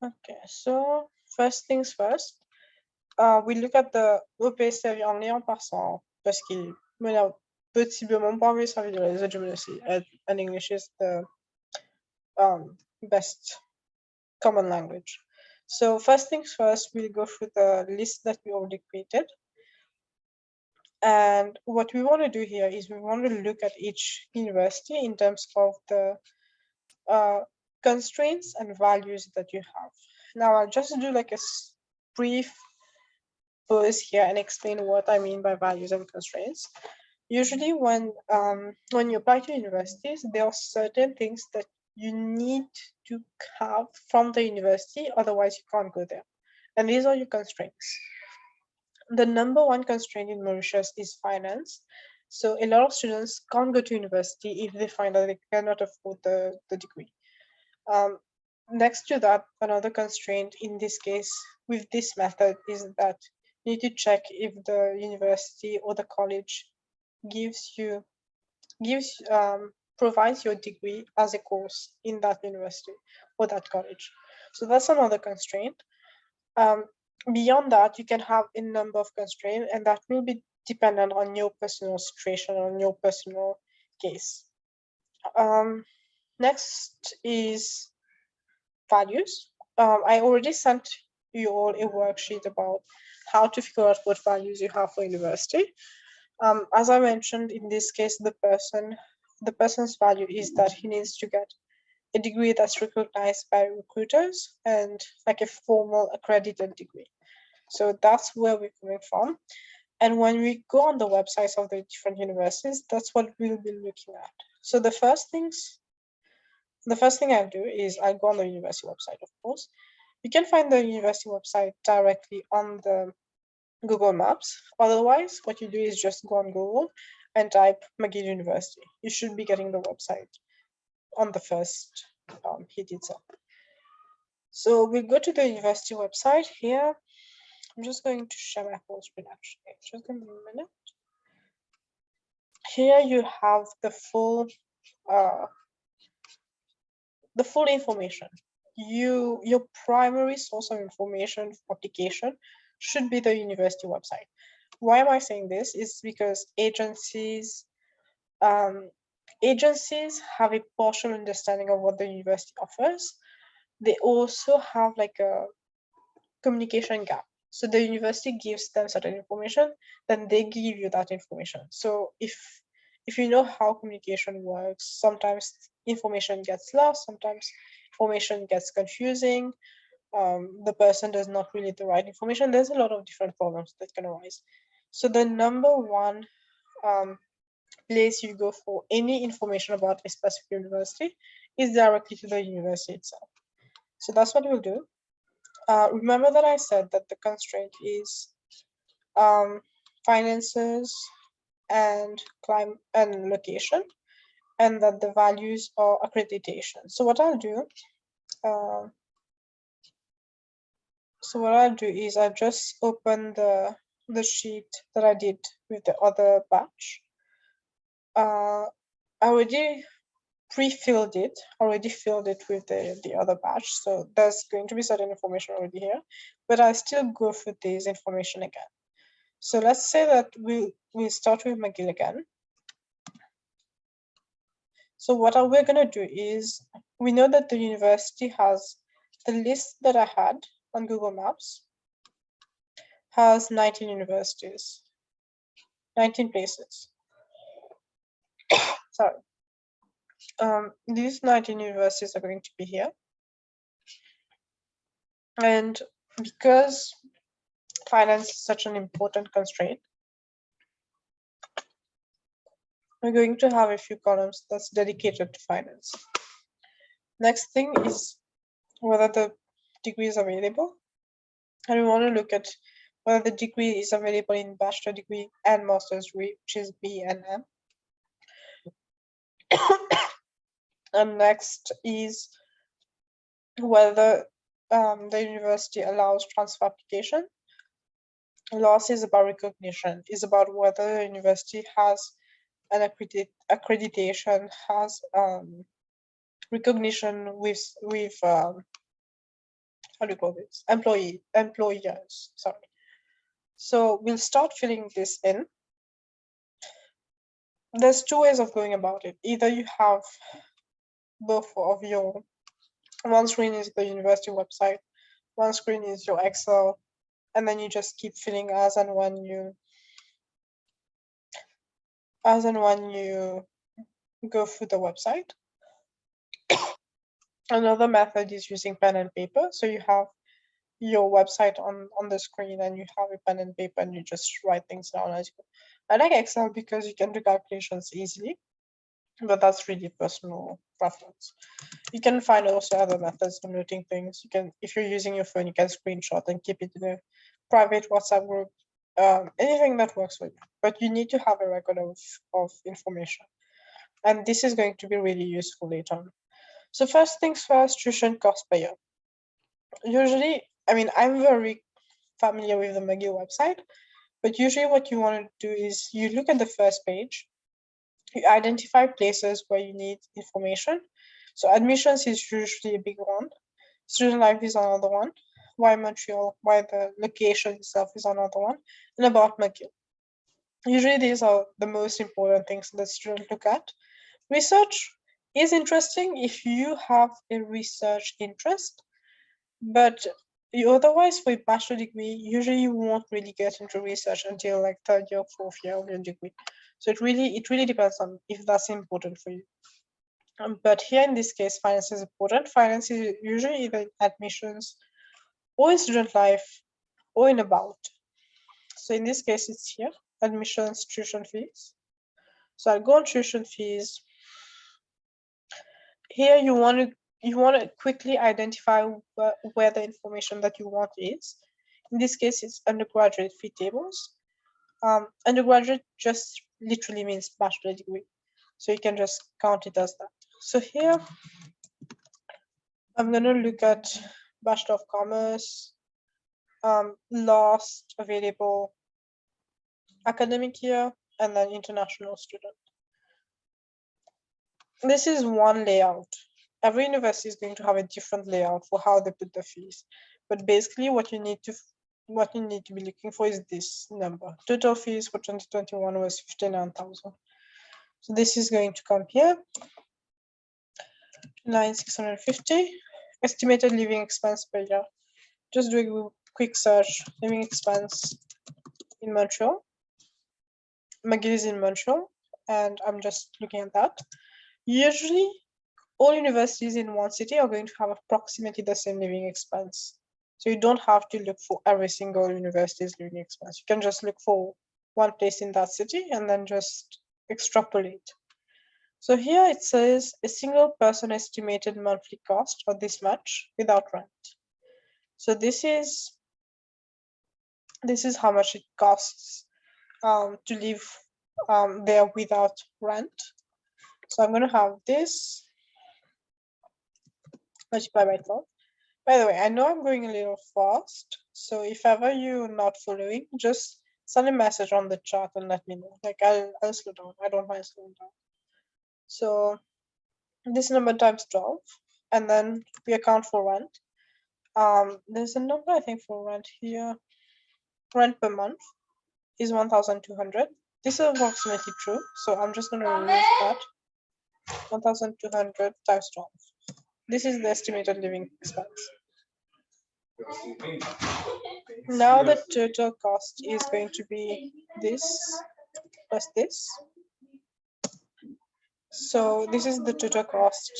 Okay, so first things first, we look at the OPSW only en passant parce qu'il me l'a possiblement pas vu sur vidéo les autres and English is the best common language. So first things first, we'll go through the list that we already created. And what we want to do here is we want to look at each university in terms of the constraints and values that you have. Now I'll just do like a brief pause here and explain what I mean by values and constraints. Usually when you apply to universities, there are certain things that you need to have from the university, otherwise you can't go there. And these are your constraints. The number one constraint in Mauritius is finance. So a lot of students can't go to university if they find that they cannot afford the degree. Next to that, another constraint in this case with this method is that you need to check if the university or the college provides your degree as a course in that university or that college. So that's another constraint. Beyond that, you can have a number of constraints, and that will be dependent on your personal situation, on your personal case. Next is values. I already sent you all a worksheet about how to figure out what values you have for university. As I mentioned, in this case, the person's value is that he needs to get a degree that's recognized by recruiters and like a formal accredited degree. So that's where we're coming from. And when we go on the websites of the different universities, that's what we'll be looking at. So the first thing I'll do is I'll go on the university website, of course. You can find the university website directly on the Google Maps. Otherwise, what you do is just go on Google and type McGill University. You should be getting the website on the first hit itself. So we go to the university website here. I'm just going to share my whole screen actually. Just give me a minute. Here you have the full information. Your primary source of information for application should be the university website. Why am I saying this? Is because agencies have a partial understanding of what the university offers. They also have like a communication gap. So the university gives them certain information, then they give you that information. So if you know how communication works, sometimes information gets lost, sometimes information gets confusing, the person does not relay the right information. There's a lot of different problems that can arise. So the number one place you go for any information about a specific university is directly to the university itself. So that's what we'll do. Remember that I said that the constraint is finances and climate and location, and that the values are accreditation. So what I'll do is I'll just open the sheet that I did with the other batch. I already filled it with the other batch. So there's going to be certain information already here, but I still go through this information again. So let's say that we start with McGill again. So what we're going to do is, we know that the university has the list that I had on Google Maps has 19 universities, 19 places. Sorry. These 19 universities are going to be here. And because finance is such an important constraint, we're going to have a few columns that's dedicated to finance. Next thing is whether the degree is available. And we want to look at whether the degree is available in bachelor degree and master's degree, which is B and M. And next is whether the university allows transfer application. Last is about recognition, is about whether the university has an accreditation, has recognition with how do you call this, employers, sorry. So we'll start filling this in. There's two ways of going about it. Either you have both of your, one screen is the university website, one screen is your Excel, and then you just keep filling as and when you go through the website. Another method is using pen and paper. So you have your website on the screen and you have a pen and paper and you just write things down as you go. I like Excel because you can do calculations easily, but that's really personal preference. You can find also other methods of noting things. You can, if you're using your phone, you can screenshot and keep it in a private WhatsApp group, anything that works for you. But you need to have a record of information. And this is going to be really useful later on. So first things first, tuition cost per year. Usually, I mean, I'm very familiar with the McGill website, but usually what you want to do is you look at the first page, you identify places where you need information. So admissions is usually a big one. Student life is another one. Why Montreal, why the location itself is another one, and about McGill. Usually these are the most important things that students look at. Research is interesting if you have a research interest, but you otherwise for a bachelor degree, usually you won't really get into research until like third year, fourth year of your degree. So it really depends on if that's important for you. But here in this case, finance is important. Finance is usually either in admissions or in student life or in about. So in this case, it's here, admissions, tuition fees. So I'll go on tuition fees. Here you want to quickly identify where the information that you want is. In this case, it's undergraduate fee tables. Undergraduate just literally means bachelor degree. So you can just count it as that. So here, I'm going to look at Bachelor of Commerce, last available academic year, and then international student. This is one layout. Every university is going to have a different layout for how they put the fees. But basically what you need to be looking for is this number. Total fees for 2021 was 59,000. So this is going to come here. 9,650. Estimated living expense per year. Just doing a quick search. Living expense in Montreal. McGill is in Montreal, and I'm just looking at that. Usually, all universities in one city are going to have approximately the same living expense. So you don't have to look for every single university's living expense. You can just look for one place in that city and then just extrapolate. So here it says a single person estimated monthly cost for this much without rent. So this is how much it costs to live there without rent. So I'm going to have this multiplied by 12. By the way, I know I'm going a little fast, so if ever you're not following, just send a message on the chat and let me know. Like I'll slow down. I don't mind slowing down. So this number times 12, and then we account for rent. There's a number I think for rent here. Rent per month is 1,200. This is approximately true, so I'm just going to remove that. 1,200 times 12. This is the estimated living expense. Now the total cost is going to be this plus this. So this is the total cost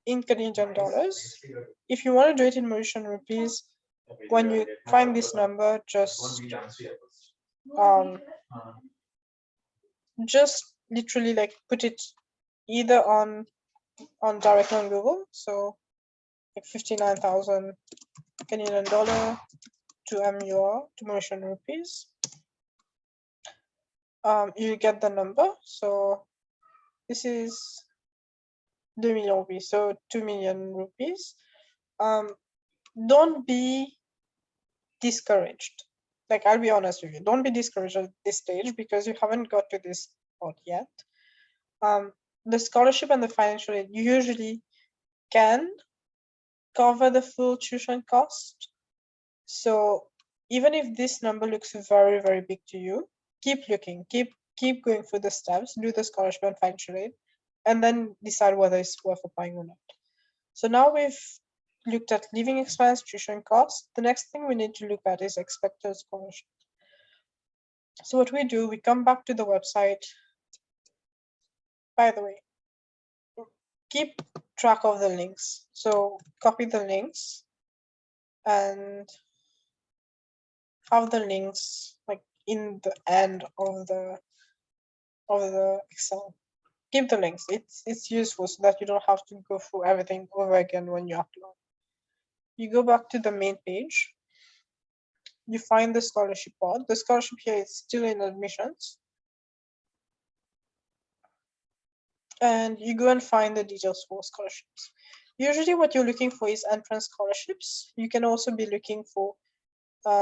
in Canadian dollars. If you want to do it in Mauritian rupees, when you find this number, just literally like put it either on directly on Google. So like 59,000 Canadian dollar to MUR to Mauritian rupees. You get the number. So this is 2 million rupees, so 2 million rupees. Don't be discouraged. Like, I'll be honest with you, don't be discouraged at this stage because you haven't got to this point yet. The scholarship and the financial aid, usually can cover the full tuition cost. So even if this number looks very, very big to you, keep looking, keep going through the steps, do the scholarship and financial aid, and then decide whether it's worth applying or not. So now we've looked at living expense, tuition costs. The next thing we need to look at is expected scholarship. So what we do, we come back to the website. By the way, keep track of the links. So copy the links and have the links like in the end of the Excel. Keep the links. It's useful so that you don't have to go through everything over again when you upload. You go back to the main page. You find the scholarship pod. The scholarship here is still in admissions. And you go and find the details for scholarships. Usually what you're looking for is entrance scholarships. You can also be looking for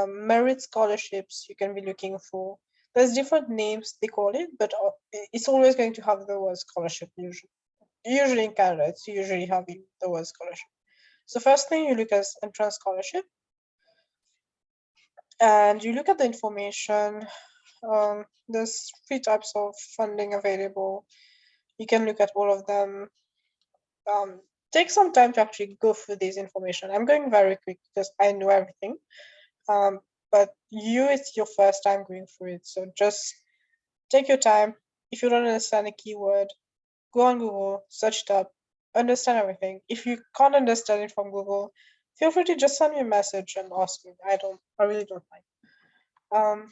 merit scholarships. You can be looking for, there's different names they call it, but it's always going to have the word scholarship usually in Canada, it's usually having the word scholarship. So first thing you look at entrance scholarship and you look at the information. There's 3 types of funding available. You can look at all of them. Take some time to actually go through this information. I'm going very quick because I know everything. But it's your first time going through it. So just take your time. If you don't understand a keyword, go on Google, search it up, understand everything. If you can't understand it from Google, feel free to just send me a message and ask me. I really don't mind.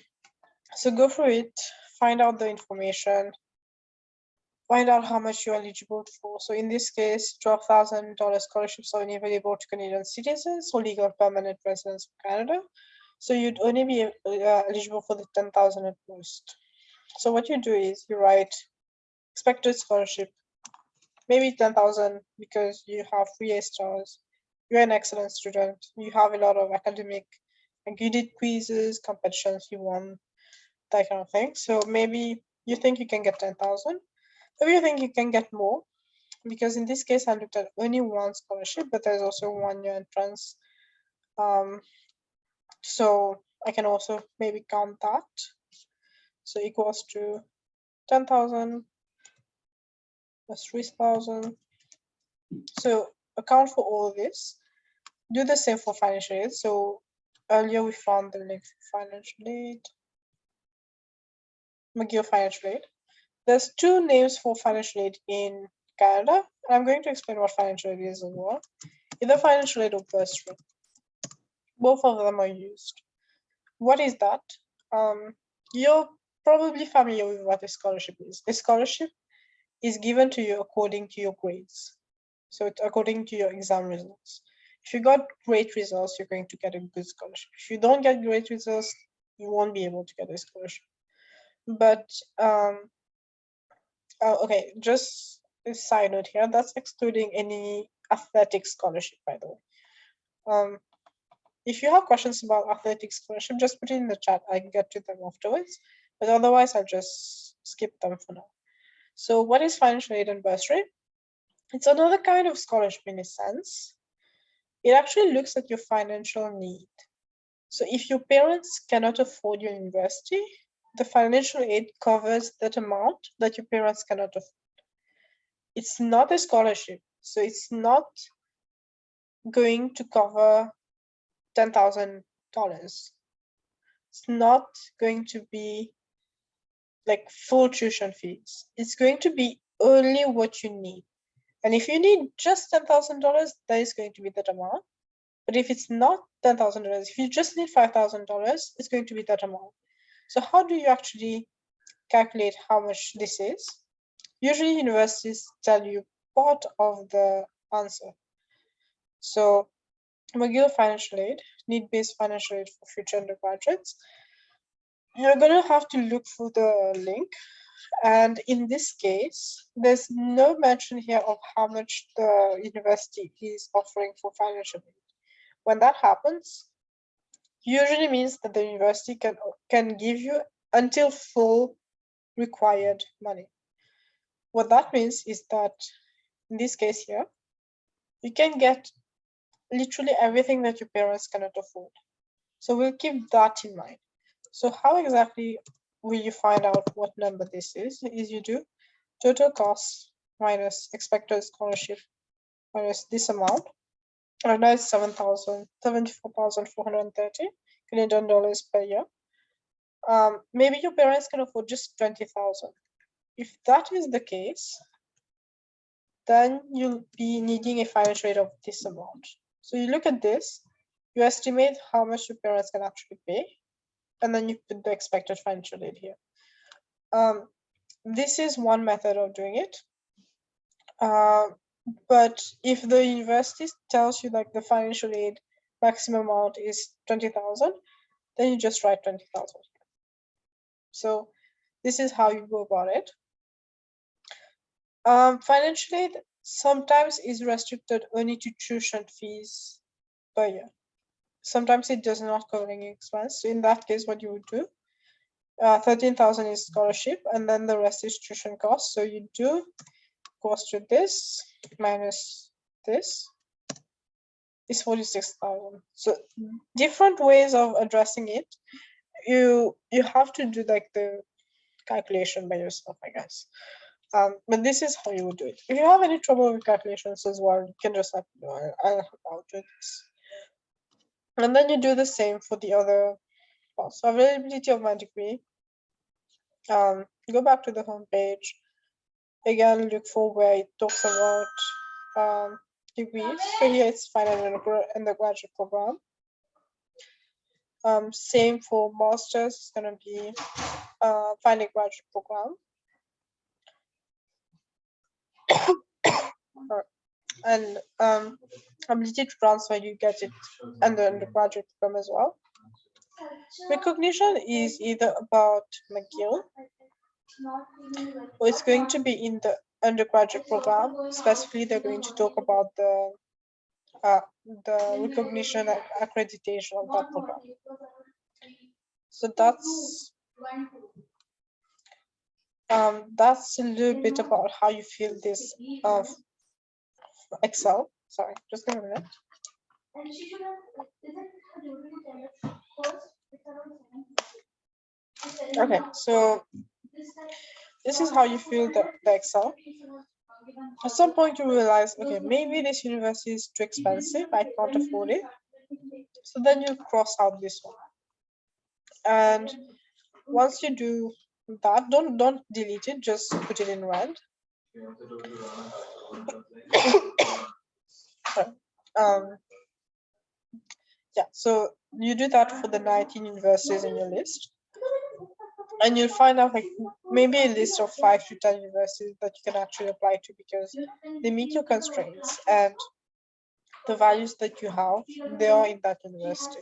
So go through it, find out the information, find out how much you're eligible for. So in this case, $12,000 scholarships are only available to Canadian citizens or legal permanent residents of Canada. So you'd only be eligible for the 10,000 at most. So what you do is you write expected scholarship, maybe 10,000 because you have 3 A stars, you're an excellent student, you have a lot of academic, and you did quizzes, competitions, you won, that kind of thing. So maybe you think you can get 10,000. Maybe you think you can get more, because in this case I looked at only one scholarship, but there's also 1 year entrance. So I can also maybe count that. So equals to 10,000 plus 3,000. So account for all this. Do the same for financial aid. So earlier we found the link for financial aid. McGill financial aid. There's 2 names for financial aid in Canada. And I'm going to explain what financial aid is as well. Either financial aid or bursary. Both of them are used. What is that? You're probably familiar with what a scholarship is. A scholarship is given to you according to your grades. So it's according to your exam results. If you got great results, you're going to get a good scholarship. If you don't get great results, you won't be able to get a scholarship. But okay, just a side note here, that's excluding any athletic scholarship, by the way. If you have questions about athletic scholarship, just put it in the chat. I can get to them afterwards. But otherwise, I'll just skip them for now. So what is financial aid and bursary? It's another kind of scholarship in a sense. It actually looks at your financial need. So if your parents cannot afford your university, the financial aid covers that amount that your parents cannot afford. It's not a scholarship. So it's not going to cover $10,000. It's not going to be like full tuition fees. It's going to be only what you need. And if you need just $10,000, that is going to be that amount. But if it's not $10,000, if you just need $5,000, it's going to be that amount. So how do you actually calculate how much this is? Usually universities tell you part of the answer. So McGill financial aid, need-based financial aid for future undergraduates. You're going to have to look for the link. And in this case, there's no mention here of how much the university is offering for financial aid. When that happens, usually means that the university can give you until full required money. What that means is that in this case here, you can get literally everything that your parents cannot afford. So we'll keep that in mind. So how exactly will you find out what number this is? Is you do total cost minus expected scholarship minus this amount. Right now it's 74,430 Canadian dollars per year. Maybe your parents can afford just 20,000. If that is the case, then you'll be needing a financial aid of this amount. So you look at this, you estimate how much your parents can actually pay, and then you put the expected financial aid here. This is one method of doing it. But if the university tells you like the financial aid maximum amount is 20,000, then you just write 20,000. So this is how you go about it. Financial aid sometimes is restricted only to tuition fees per year. Sometimes it does not cover any expense. So in that case, what you would do, 13,000 is scholarship, and then the rest is tuition cost. So you do goes to this minus this is 46,000. So different ways of addressing it. You have to do like the calculation by yourself, I guess. But this is how you would do it. If you have any trouble with calculations as well, you can just let me know. I'll help out with this. And then you do the same for the other parts. So availability of my degree. Go back to the home page. Again, look for where it talks about degrees. So here it's final undergraduate program. Same for masters, it's gonna be final graduate program. And ability to transfer, you get it under undergraduate program as well. Recognition is either about McGill or it's going to be in the undergraduate program. Specifically, they're going to talk about the recognition and accreditation of that program. So that's a little bit about how you feel this of Excel. Sorry, just give me a minute. Okay, so this is how you feel the Excel. At some point you realize, okay, maybe this university is too expensive, I can't afford it. So then you cross out this one. And once you do that, don't delete it, just put it in red. Yeah, so you do that for the 19 universities in your list. And you'll find out like maybe a list of 5 to 10 universities that you can actually apply to because they meet your constraints and the values that you have, they are in that university.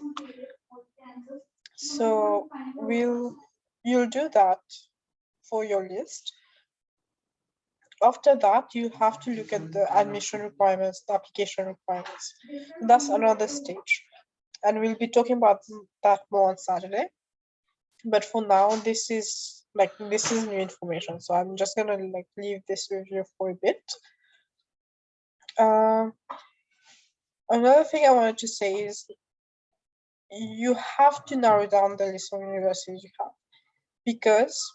So you'll do that for your list. After that, you have to look at the admission requirements, the application requirements. That's another stage. And we'll be talking about that more on Saturday. But for now, this is new information. So I'm just gonna like leave this with you for a bit. Another thing I wanted to say is you have to narrow down the list of universities you have because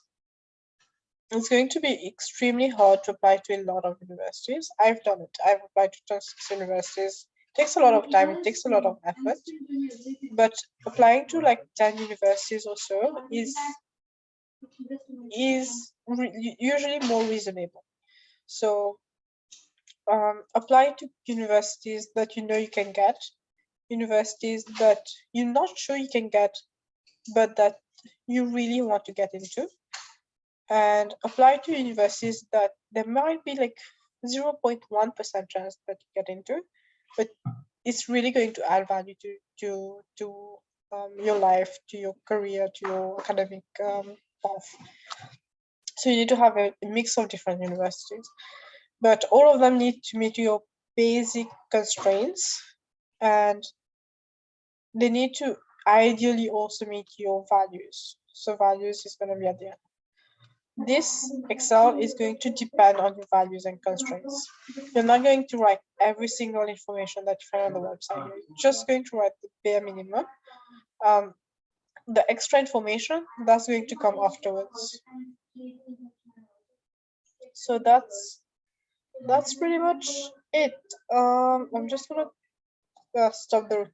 it's going to be extremely hard to apply to a lot of universities. I've done it. I've applied to 26 universities. It takes a lot of time. It takes a lot of effort. But applying to like 10 universities or so is usually more reasonable. So apply to universities that you know you can get, universities that you're not sure you can get, but that you really want to get into, and apply to universities that there might be like 0.1% chance that you get into, but it's really going to add value to your life, to your career, to your academic path. So you need to have a mix of different universities, but all of them need to meet your basic constraints, and they need to ideally also meet your values. So values is going to be at the end. this Excel is going to depend on your values and constraints. You're not going to write every single information that you find on the website. You're just going to write the bare minimum. The extra information that's going to come afterwards. So that's pretty much it. I'm just gonna stop the